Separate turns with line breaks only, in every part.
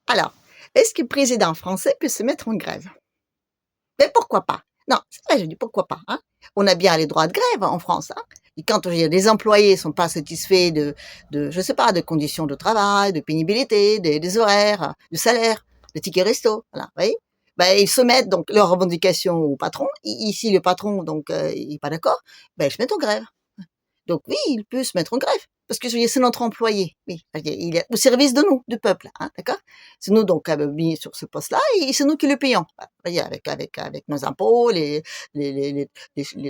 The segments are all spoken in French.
Alors, est-ce que le président français peut se mettre en grève? Mais pourquoi pas? Non, c'est vrai, je dis pourquoi pas, hein? On a bien les droits de grève en France, hein? Et quand je veux dire, les employés sont pas satisfaits je sais pas, de conditions de travail, de pénibilité, des horaires, du salaire, le ticket resto, voilà, vous voyez? Ben, ils soumettent donc leurs revendications au patron. Ici, le patron, donc, il est pas d'accord, ben, ils se mettent en grève. Donc oui, il peut se mettre en grève. Parce que je veux dire, c'est notre employé. Oui, il est au service de nous, du peuple, hein, d'accord? C'est nous donc mis sur ce poste-là et c'est nous qui le payons. Vous voyez, avec nos impôts, les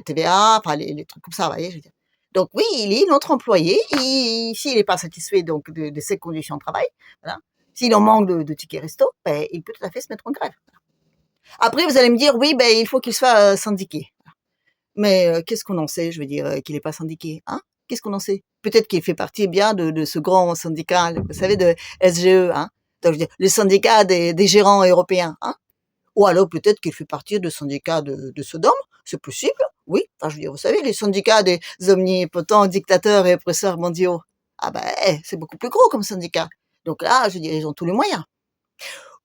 TVA, enfin les trucs comme ça, vous voyez, je veux dire. Donc oui, il est notre employé. S'il n'est pas satisfait donc de ses conditions de travail, voilà, s'il en manque de tickets resto, ben, il peut tout à fait se mettre en grève. Après, vous allez me dire, oui, ben, il faut qu'il soit syndiqué. Mais qu'est-ce qu'on en sait? Je veux dire, qu'il est pas syndiqué, hein? Qu'est-ce qu'on en sait? Peut-être qu'il fait partie bien de ce grand syndicat, vous savez, de SGE, hein? Donc, je veux dire, le syndicat des gérants européens, hein? Ou alors peut-être qu'il fait partie de syndicat de Sodome, c'est possible, oui. Enfin, je veux dire, vous savez, les syndicats des omnipotents dictateurs et oppresseurs mondiaux. Ah ben, c'est beaucoup plus gros comme syndicat. Donc là, je veux dire, ils ont tous les moyens.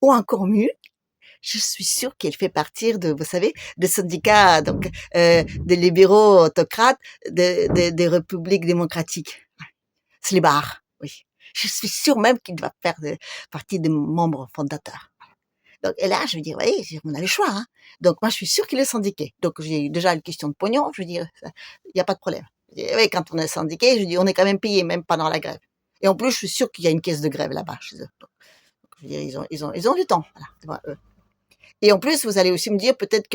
Ou encore mieux, je suis sûre qu'elle fait partie de, vous savez, des syndicats, donc, des libéraux autocrates des républiques démocratiques. C'est les bars, oui. Je suis sûre même qu'il doit faire partie des membres fondateurs. Donc, et là, je veux dire, oui, on a le choix, hein. Donc, moi, je suis sûre qu'il est syndiqué. Donc, j'ai déjà une question de pognon, je veux dire, il n'y a pas de problème. Oui, quand on est syndiqué, je dis, on est quand même payé, même pendant la grève. Et en plus, je suis sûre qu'il y a une caisse de grève là-bas, chez eux. Donc, je veux dire, ils ont du temps, voilà. Et en plus, vous allez aussi me dire peut-être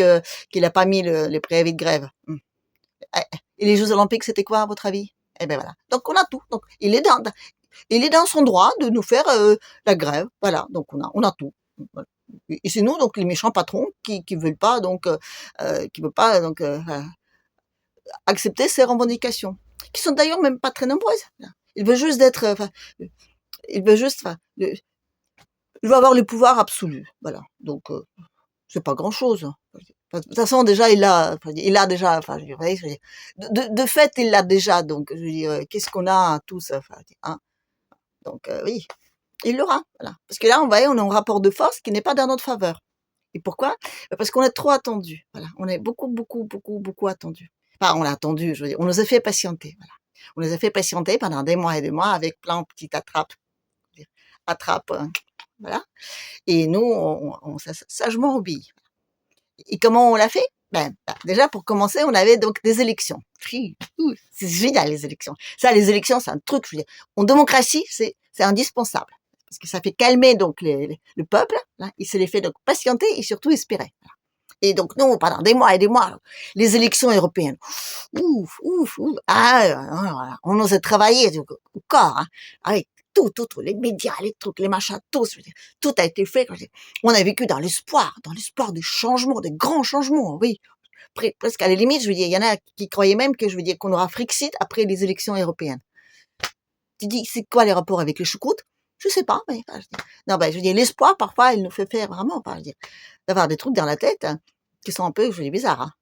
qu'il a pas mis les préavis de grève. Et les Jeux Olympiques, c'était quoi à votre avis? Eh ben voilà. Donc on a tout. Donc il est dans son droit de nous faire la grève. Voilà. Donc on a tout. Voilà. Et c'est nous donc les méchants patrons qui veulent pas donc qui veulent pas donc accepter ces revendications, qui sont d'ailleurs même pas très nombreuses. Il veut juste d'être, il veut juste, il veut avoir le pouvoir absolu. Voilà. Donc c'est pas grand-chose. De toute façon, déjà, il a déjà, enfin, je dirais, de fait, il l'a déjà, donc, je veux dire, qu'est-ce qu'on a tous, enfin, hein? Donc, oui, il l'aura, voilà. Parce que là, on va, on a un rapport de force qui n'est pas dans notre faveur. Et pourquoi? Parce qu'on est trop attendu, voilà. On est beaucoup attendu. Enfin, on l'a attendu, je veux dire, on nous a fait patienter, voilà. On nous a fait patienter pendant des mois et des mois avec plein de petites attrapes, attrapes, voilà. Et nous, on sagement obéit. Et comment on l'a fait? Déjà, pour commencer, on avait donc des élections. C'est génial, les élections. Ça, les élections, c'est un truc, je veux dire. En démocratie, c'est indispensable. Parce que ça fait calmer donc le peuple, là. Il se les fait donc patienter et surtout espérer. Et donc, nous, pendant des mois et des mois, les élections européennes, on nous a travaillé au corps, hein, avec tout, les médias, les trucs, les machins, tout, je veux dire, tout a été fait. On a vécu dans l'espoir des changements, des grands changements, oui. Presque à la limite, je veux dire, il y en a qui croyaient même que, je veux dire, qu'on aura Frexit après les élections européennes. Tu dis, c'est quoi les rapports avec les choucroutes? Je sais pas, mais, enfin, non, je veux dire, l'espoir, parfois, il nous fait faire vraiment, enfin, je veux dire, d'avoir des trucs dans la tête, hein, qui sont un peu, je veux dire, bizarres, hein.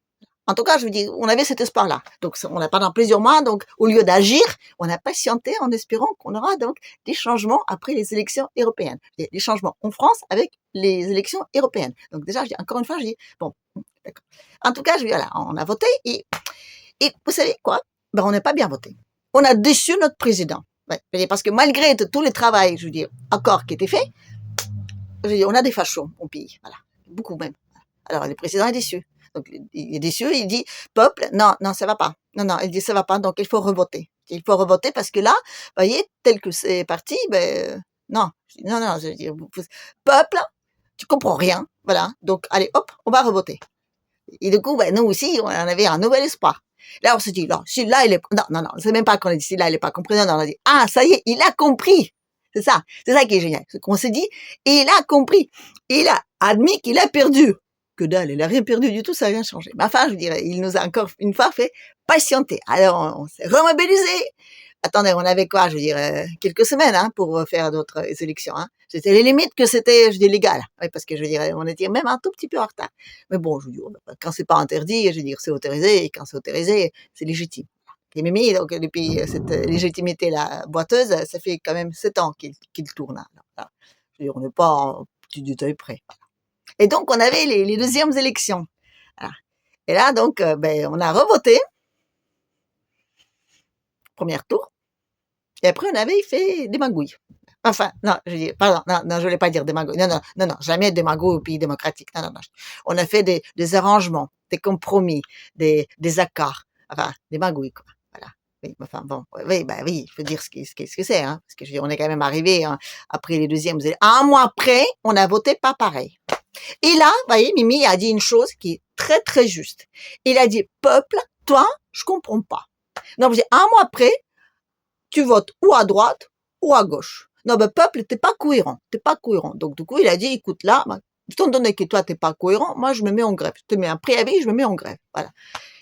En tout cas, je veux dire, on avait cet espoir-là. Donc, on a pendant plusieurs mois, donc, au lieu d'agir, on a patienté en espérant qu'on aura donc des changements après les élections européennes. Des changements en France avec les élections européennes. Donc, déjà, je dis, encore une fois, je dis, bon, d'accord. En tout cas, je dis, voilà, on a voté et vous savez quoi? On n'a pas bien voté. On a déçu notre président. Ouais, parce que malgré tout le travail, je veux dire, encore qui était fait, je veux dire, on a des fachos au pays. Voilà. Beaucoup même. Alors, le président est déçu. Donc, il est déçu, il dit, peuple, non, ça va pas. Non, il dit, ça va pas, donc il faut revoter. Il faut revoter parce que là, vous voyez, tel que c'est parti, non. Je veux dire, peuple, tu comprends rien. Voilà. Donc, allez, hop, on va revoter. Et du coup, nous aussi, on avait un nouvel espoir. Là, on se dit, non, celui-là, il est, non, c'est même pas qu'on a dit, celui-là, il est pas compris. Non, on a dit, ah, ça y est, il a compris. C'est ça qui est génial. C'est qu'on s'est dit, il a compris. Il a admis qu'il a perdu. Que dalle, il a rien perdu du tout, ça n'a rien changé. Mais enfin, je dirais, il nous a encore une fois fait patienter. Alors, on s'est remobilisé. Attendez, on avait quoi, je veux dire, quelques semaines, hein, pour faire d'autres élections, hein. C'était les limites que c'était, je dis, légal. Oui, parce que je veux dire, on était même un tout petit peu en retard. Mais bon, je veux dire, quand c'est pas interdit, je veux dire, c'est autorisé, et quand c'est autorisé, c'est légitime. Et Mimi, donc, depuis cette légitimité-là boiteuse, ça fait quand même 7 ans qu'il tourne, là. Je veux dire, on n'est pas en petit détail près. Et donc, on avait les deuxièmes élections. Voilà. Et là, donc, on a revoté, premier tour, et après, on avait fait des magouilles. Enfin, non, je dis, pardon, non, je voulais pas dire des magouilles. Non, jamais des magouilles au pays démocratique. Non. On a fait des arrangements, des compromis, des accords. Enfin, des magouilles, quoi. Voilà. Oui, enfin, bon, oui, oui, il faut dire ce que c'est, hein. Parce que je dis, on est quand même arrivé, hein, après les deuxièmes, un mois après, on a voté pas pareil. Et là, vous voyez, Mimi a dit une chose qui est très, très juste. Il a dit, peuple, toi, je comprends pas. Non, vous dites, un mois après, tu votes ou à droite ou à gauche. Non, peuple, t'es pas cohérent. T'es pas cohérent. Donc, du coup, il a dit, écoute, là, étant donné que toi, t'es pas cohérent, moi, je me mets en grève. Je te mets un préavis, je me mets en grève. Voilà.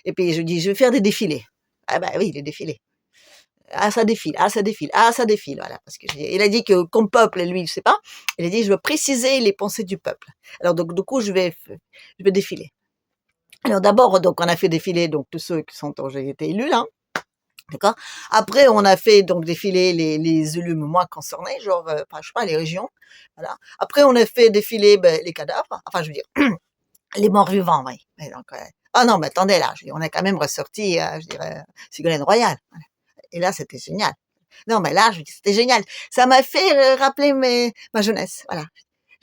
Et puis, je dis, je vais faire des défilés. Ah, oui, les défilés. Ah, ça défile, voilà. Parce que il a dit que, comme peuple, lui, il sait pas. Il a dit, je veux préciser les pensées du peuple. Alors, donc, du coup, je vais défiler. Alors, d'abord, donc, on a fait défiler, donc, tous ceux qui sont, j'ai été élus, là. D'accord. Après, on a fait donc défiler les élus moins concernés, genre, je sais pas, les régions. Voilà. Après, on a fait défiler les cadavres. Enfin, je veux dire, les morts vivants, oui. Et donc, ah non, mais attendez là, on a quand même ressorti, je dirais, Ségolène Royal. Voilà. Et là, c'était génial. Non, mais là, je dis, c'était génial. Ça m'a fait rappeler ma jeunesse. Voilà.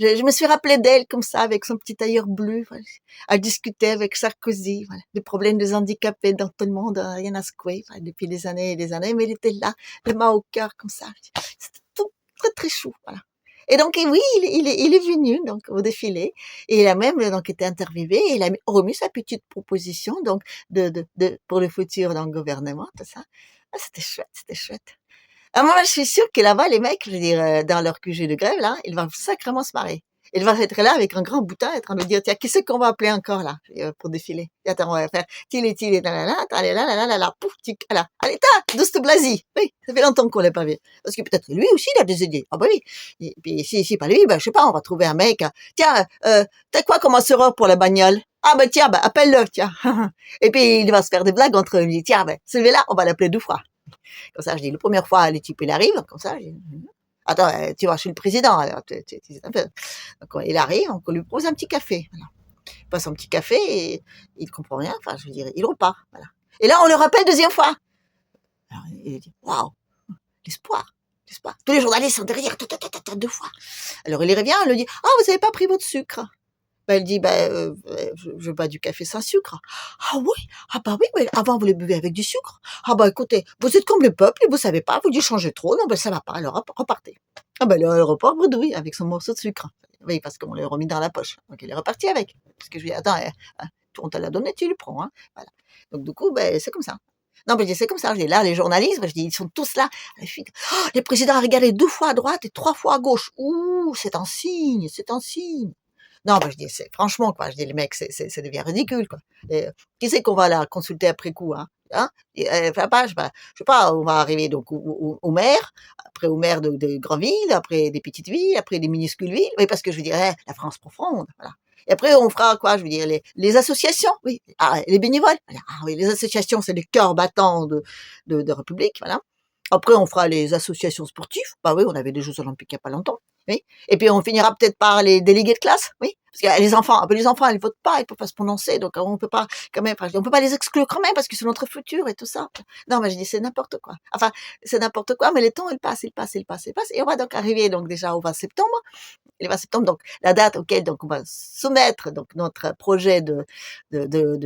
Je me suis rappelé d'elle comme ça, avec son petit tailleur bleu, voilà, à discuter avec Sarkozy, voilà, des problèmes des handicapés dans tout le monde, rien à secouer, voilà, depuis des années et des années, mais il était là, les mains au cœur comme ça. C'était tout très très chou, voilà. Et donc, et oui, il est venu donc au défilé et il a même donc été interviewé et il a remis sa petite proposition donc pour le futur dans le gouvernement, tout ça. Ah, c'était chouette, c'était chouette. Ah, moi, je suis sûre que là-bas, les mecs, je veux dire, dans leur QG de grève, là, ils vont sacrément se marrer. Ils vont être là avec un grand boutin, en train de dire, tiens, qui c'est qu'on va appeler encore, là, pour défiler? Et attends, on va faire, tili, là, pouf, tic, là. Allez, Douste Blasi. Oui, ça fait longtemps qu'on l'a pas vu. Parce que peut-être lui aussi, il a des idées. Ah, bah oui. Et puis, si pas lui, je sais pas, on va trouver un mec, tiens, t'as quoi comme assureur pour la bagnole? Ah, tiens, appelle-le, tiens. Et puis, il va se faire des blagues entre eux. Il dit, tiens, celui-là, on va l'appeler 2 fois. Comme ça, je dis, la première fois, le type, il arrive, comme ça, je dis, attends, tu vois, je suis le président, alors, un peu. Donc, il arrive, on lui pose un petit café, voilà. Il passe un petit café et il comprend rien, enfin, je veux dire, il repart, voilà. Et là, on le rappelle deuxième fois. Alors, il dit, waouh, l'espoir, l'espoir. Tous les journalistes sont derrière, 2 fois. Alors, il revient, il lui dit, ah, vous avez pas pris votre sucre. Elle dit, je bois du café sans sucre. Ah oui, oui, mais avant vous le buvez avec du sucre. Ah écoutez, vous êtes comme le peuple et vous savez pas, vous dites changer trop, non, ça va pas, alors repartez. Ah le repart bredouille avec son morceau de sucre. Oui, parce qu'on l'a remis dans la poche. Donc il est reparti avec. Parce que je lui dis, attends, on te l'a donné, tu le prends, hein. Voilà. Donc du coup, c'est comme ça. Non, je dis, c'est comme ça. Je dis, là, les journalistes, je dis, ils sont tous là. Les présidents ont regardé 2 fois à droite et 3 fois à gauche. Ouh, c'est un signe, c'est un signe. Non, je dis, franchement, quoi, je dis, les mecs, ça devient ridicule, quoi. Et, qui c'est qu'on va la consulter après coup, hein? Et, je sais pas, on va arriver donc au maire, après au maire de grandes villes, après des petites villes, après des minuscules villes, oui, parce que je veux dire, la France profonde, voilà. Et après, on fera quoi? Je veux dire, les associations, oui. Ah, les bénévoles. Ah oui, les associations, c'est le cœur battant de République, voilà. Après, on fera les associations sportives. Bah oui, on avait des Jeux Olympiques il n'y a pas longtemps. Oui. Et puis, on finira peut-être par les délégués de classe. Oui. Parce que les enfants, ils votent pas, ils peuvent pas se prononcer. Donc, on peut pas, quand même, on peut pas les exclure quand même parce que c'est notre futur et tout ça. Non, mais je dis, c'est n'importe quoi. Enfin, c'est n'importe quoi, mais le temps, il passe. Et on va donc arriver, donc, déjà au 20 septembre. Le 20 septembre, donc, la date auquel, donc, on va soumettre, donc, notre projet de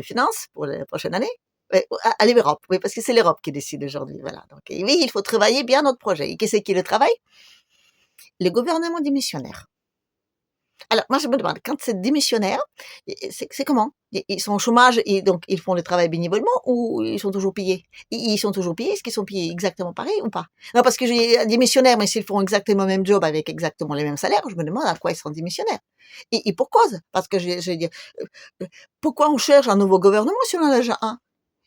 finances pour la prochaine année. Oui, à l'Europe, oui, parce que c'est l'Europe qui décide aujourd'hui, voilà. Donc, oui, il faut travailler bien notre projet. Et qui c'est qui le travaille? Les gouvernements démissionnaires. Alors, moi, je me demande, quand c'est démissionnaire, c'est comment? Ils sont au chômage et donc ils font le travail bénévolement ou ils sont toujours payés? Ils sont toujours payés? Est-ce qu'ils sont payés exactement pareil ou pas? Non, parce que j'ai démissionnaire, mais s'ils font exactement le même job avec exactement les mêmes salaires, je me demande à quoi ils sont démissionnaires. Et pour cause, parce que je veux dire, pourquoi on cherche un nouveau gouvernement si on en a déjà un?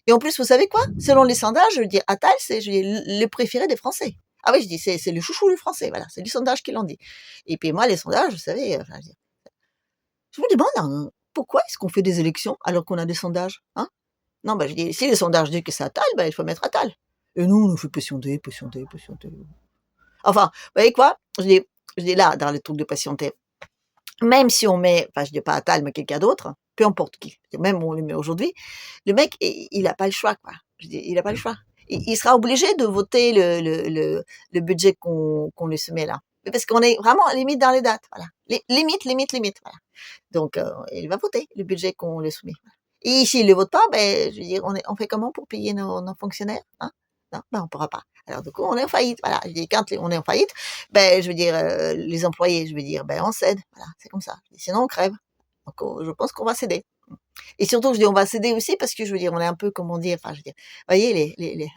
Et en plus, vous savez quoi? Selon les sondages, je dis Attal, c'est le préféré des Français. Ah oui, je dis c'est le chouchou du Français, voilà, c'est du sondage qui l'en dit. Et puis moi, les sondages, vous savez, enfin, je me demande pourquoi est-ce qu'on fait des élections alors qu'on a des sondages, hein? Non, je dis si les sondages disent que c'est Attal, il faut mettre Attal. Et nous, on nous fait patienter. Enfin, vous voyez quoi? Je dis Je dis là, dans le truc de patienter, même si on met, enfin je dis pas Attal, mais quelqu'un d'autre, peu importe qui, même on le met aujourd'hui, le mec, il a pas le choix, quoi. Je dis, il a pas le choix. Il sera obligé de voter le budget qu'on lui soumet là. Parce qu'on est vraiment limite dans les dates, voilà. Limite, voilà. Donc, il va voter le budget qu'on lui soumet. Et s'il ne le vote pas, ben, je veux dire, on fait comment pour payer nos fonctionnaires, hein? Non, ben, on pourra pas. Alors, du coup, on est en faillite, voilà. Je dis, quand on est en faillite, ben, je veux dire, les employés, je veux dire, ben, on cède, voilà, c'est comme ça. Sinon, on crève. Donc, je pense qu'on va céder. Et surtout, je dis, on va céder aussi parce que, je veux dire, on est un peu, comment dire, enfin, je veux dire, vous voyez,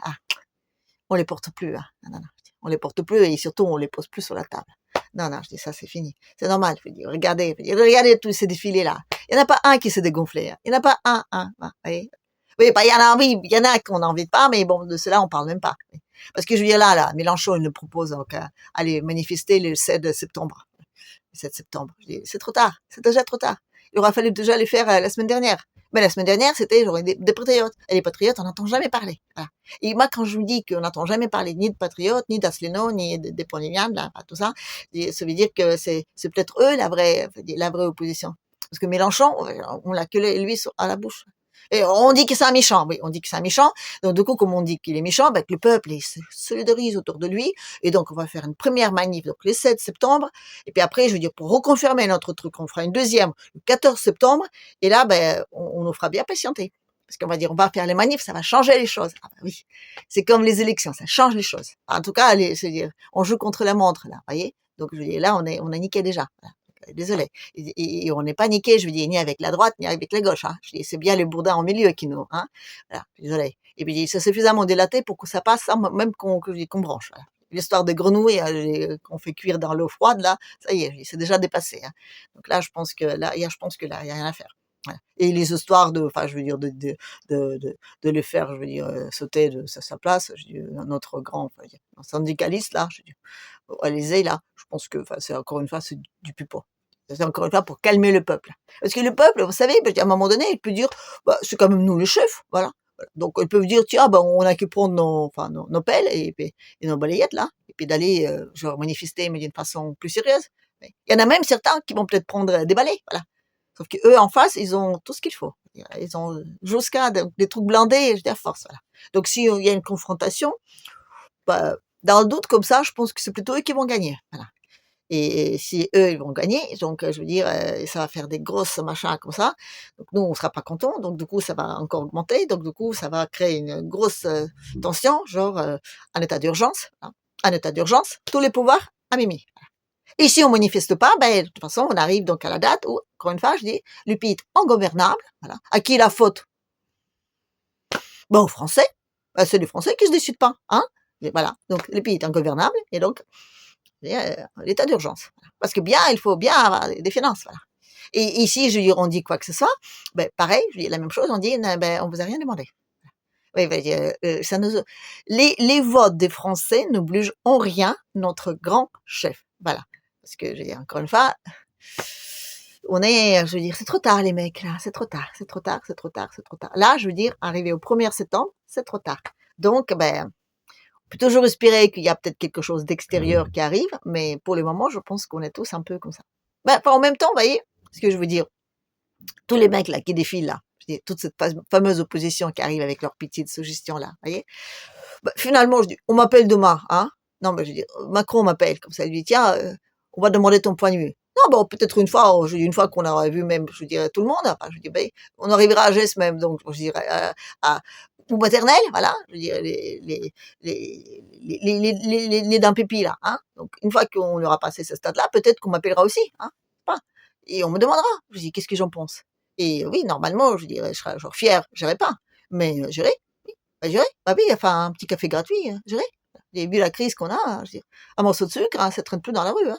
on les porte plus, hein. Non. On les porte plus et surtout, on les pose plus sur la table. Non, je dis ça, c'est fini. C'est normal. Je dis, regardez tous ces défilés-là. Il n'y en a pas un qui s'est dégonflé. Hein. Il n'y en a pas un. Vous voyez? Oui, bah, il y en a envie, il y en a qu'on n'en envie pas, mais bon, de cela, on parle même pas. Parce que je veux dire, là, Mélenchon, il nous propose, donc, aller manifester le 7 septembre. Le 7 septembre. Je dis, c'est trop tard. C'est déjà trop tard. Il aura fallu déjà les faire la semaine dernière. Mais la semaine dernière, c'était genre des patriotes. Et les patriotes, on n'entend jamais parler. Voilà. Et moi, quand je me dis qu'on n'entend jamais parler ni de patriotes, ni d'Asselineau, ni des Polignac, là, tout ça, ça veut dire que c'est peut-être eux la vraie opposition. Parce que Mélenchon, on l'a que lui à la bouche. Et on dit que c'est un méchant, oui, on dit que c'est un méchant. Donc, du coup, comme on dit qu'il est méchant, ben, que le peuple il se solidarise autour de lui. Et donc, on va faire une première manif, donc le 7 septembre. Et puis après, je veux dire, pour reconfirmer notre truc, on fera une deuxième le 14 septembre. Et là, ben, on nous fera bien patienter. Parce qu'on va dire, on va faire les manifs, ça va changer les choses. Ah ben oui, c'est comme les élections, ça change les choses. En tout cas, c'est-à-dire, on joue contre la montre, là, voyez. Donc, je veux dire, là, on a niqué déjà. Voilà. Désolé. Et on n'est pas niqué, je veux dire, ni avec la droite, ni avec la gauche. Hein. Je dis, c'est bien les bourdins en milieu qui nous... Hein. Voilà, désolé. Et puis, c'est suffisamment délaté pour que ça passe, même qu'on branche. Voilà. L'histoire des grenouilles qu'on fait cuire dans l'eau froide, là, ça y est, c'est déjà dépassé. Hein. Donc là, je pense que là, il y a rien à faire. Voilà. Et les histoires enfin, je veux dire, de les faire, je veux dire, sauter de sa place, je dis, notre grand, enfin, syndicaliste, là, je dis, allez-y, là, je pense que, enfin, c'est encore une fois, c'est du pipeau. C'est encore une fois pour calmer le peuple. Parce que le peuple, vous savez, à un moment donné, il peut dire, bah, c'est quand même nous les chefs, voilà. Donc, ils peuvent dire, tiens, ben, on a qu'à prendre nos pelles et nos balayettes, là, et puis d'aller, genre, manifester, mais d'une façon plus sérieuse. Mais il y en a même certains qui vont peut-être prendre des balais, voilà. Sauf qu'eux, en face, ils ont tout ce qu'il faut. Ils ont jusqu'à des trucs blindés, je veux dire, force, voilà. Donc, s'il y a une confrontation, bah, dans le doute, comme ça, je pense que c'est plutôt eux qui vont gagner, voilà. Et si eux, ils vont gagner, donc je veux dire, ça va faire des grosses machins comme ça. Donc nous, on sera pas contents. Donc du coup, ça va encore augmenter. Donc du coup, ça va créer une grosse tension, genre un état d'urgence. Hein. Un état d'urgence, tous les pouvoirs à Mimi. Et si on manifeste pas, ben de toute façon, on arrive donc à la date où, encore une fois, je dis, le pays est ingouvernable. Voilà. À qui la faute? Ben aux Français. Ben, c'est les Français qui se décident pas, hein. Et voilà. Donc le pays est ingouvernable et donc l'état d'urgence. Parce que bien, il faut bien avoir des finances. Voilà. Et ici, je veux dire, on dit quoi que ce soit, ben, pareil, je dis la même chose, on dit, ben, on vous a rien demandé. Oui, ben, ça nous, les votes des Français n'obligent en rien notre grand chef. Voilà. Parce que, je veux dire, encore une fois, on est, je veux dire, c'est trop tard, les mecs, là, c'est trop tard, c'est trop tard, c'est trop tard, c'est trop tard. Là, je veux dire, arrivé au 1er septembre, c'est trop tard. Donc, ben, on peut toujours espérer qu'il y a peut-être quelque chose d'extérieur qui arrive, mais pour le moment, je pense qu'on est tous un peu comme ça. Ben, en même temps, vous voyez, ce que je veux dire, tous les mecs là qui défilent là, je dis, toute cette fameuse opposition qui arrive avec leur petite suggestion là, vous voyez, ben, finalement, je dis, on m'appelle demain, hein. Non, ben, je dis, Macron m'appelle, comme ça, il dit, tiens, on va demander ton point de vue. Non, bon, peut-être je dis, une fois qu'on aura vu même, je dirais, tout le monde, enfin, je dis, ben, on arrivera à Geste même, donc, je dirais, ou maternelle, voilà, je veux dire, les dents pipi, là, hein. Donc, une fois qu'on aura passé ce stade-là, peut-être qu'on m'appellera aussi, hein, pas. Et on me demandera. Je dis, qu'est-ce que j'en pense? Et oui, normalement, je dirais, je serais genre fière, j'irai pas. Mais j'irai, oui, bah, j'irai. Bah oui, enfin, un petit café gratuit, j'irai. J'ai vu la crise qu'on a, je veux dire, un morceau de sucre, ça traîne plus dans la rue, hein.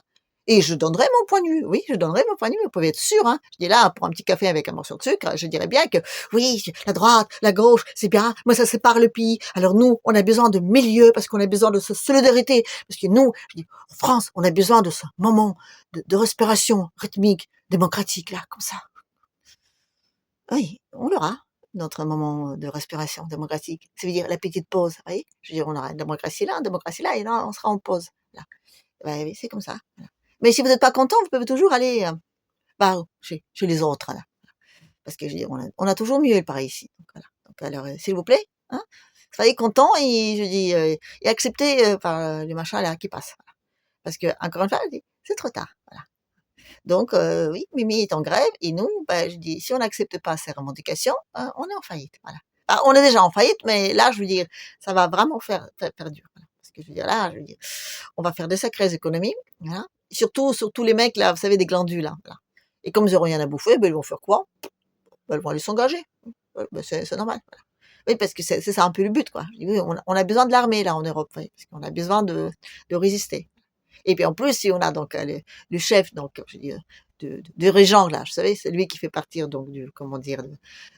Et je donnerai mon point de vue. Oui, je donnerai mon point de vue. Vous pouvez être sûr, hein. Je dis là, pour un petit café avec un morceau de sucre, je dirais bien que, oui, la droite, la gauche, c'est bien. Moi, ça sépare le pays. Alors nous, on a besoin de milieu parce qu'on a besoin de cette solidarité. Parce que nous, je dis, en France, on a besoin de ce moment de respiration rythmique, démocratique, là, comme ça. Oui, on l'aura, notre moment de respiration démocratique. Ça veut dire la petite pause, vous voyez. Je veux dire, on aura une démocratie là, et là, on sera en pause. Là. Ben, oui, c'est comme ça. Voilà. Mais si vous n'êtes pas content, vous pouvez toujours aller chez les autres, là. Parce que je veux dire, on a toujours mieux par ici. Donc, voilà. Donc, alors, s'il vous plaît, hein, soyez contents et je dis, et acceptez par les machins là qui passent. Voilà. Parce que, encore une fois, je dis, c'est trop tard. Voilà. Donc, oui, Mimi est en grève et nous, je dis, si on n'accepte pas ces revendications, on est en faillite. Voilà. On est déjà en faillite, mais là, je veux dire, ça va vraiment faire dur. Voilà. Parce que je veux dire, là, je veux dire, on va faire des sacrées économies. Voilà. Surtout les mecs, là, vous savez, des glandules. Là, voilà. Et comme ils n'auront rien à bouffer, ils vont faire quoi? Elles vont aller s'engager. C'est normal. Voilà. Oui, parce que c'est ça un peu le but, quoi. Oui, on a besoin de l'armée, là, en Europe, oui, parce qu'on a besoin de résister. Et puis en plus, si on a donc le chef, donc je veux dire, de régent là, vous savez, c'est lui qui fait partir donc du comment dire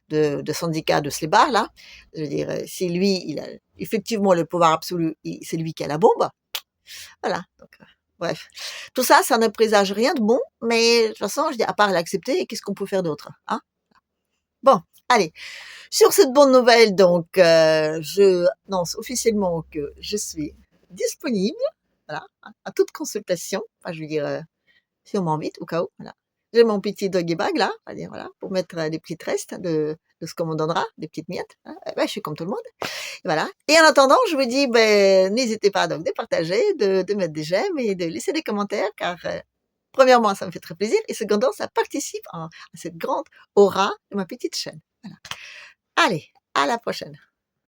de syndicat de Slébar là. Je veux dire, si lui, il a effectivement le pouvoir absolu, c'est lui qui a la bombe. Voilà. Donc, bref, tout ça, ça ne présage rien de bon, mais de toute façon, je dis à part l'accepter, qu'est-ce qu'on peut faire d'autre, hein? Bon, allez. Sur cette bonne nouvelle, donc, je annonce officiellement que je suis disponible, voilà, à toute consultation. Enfin, je veux dire, si on m'invite, au cas où, voilà. J'ai mon petit doggy bag là, on va dire, voilà, pour mettre des petites restes de ce qu'on me donnera, des petites miettes. Hein. Je suis comme tout le monde. Et voilà. Et en attendant, je vous dis, n'hésitez pas donc de partager, de mettre des j'aime et de laisser des commentaires, car premièrement, ça me fait très plaisir, et secondement, ça participe à cette grande aura de ma petite chaîne. Voilà. Allez, à la prochaine.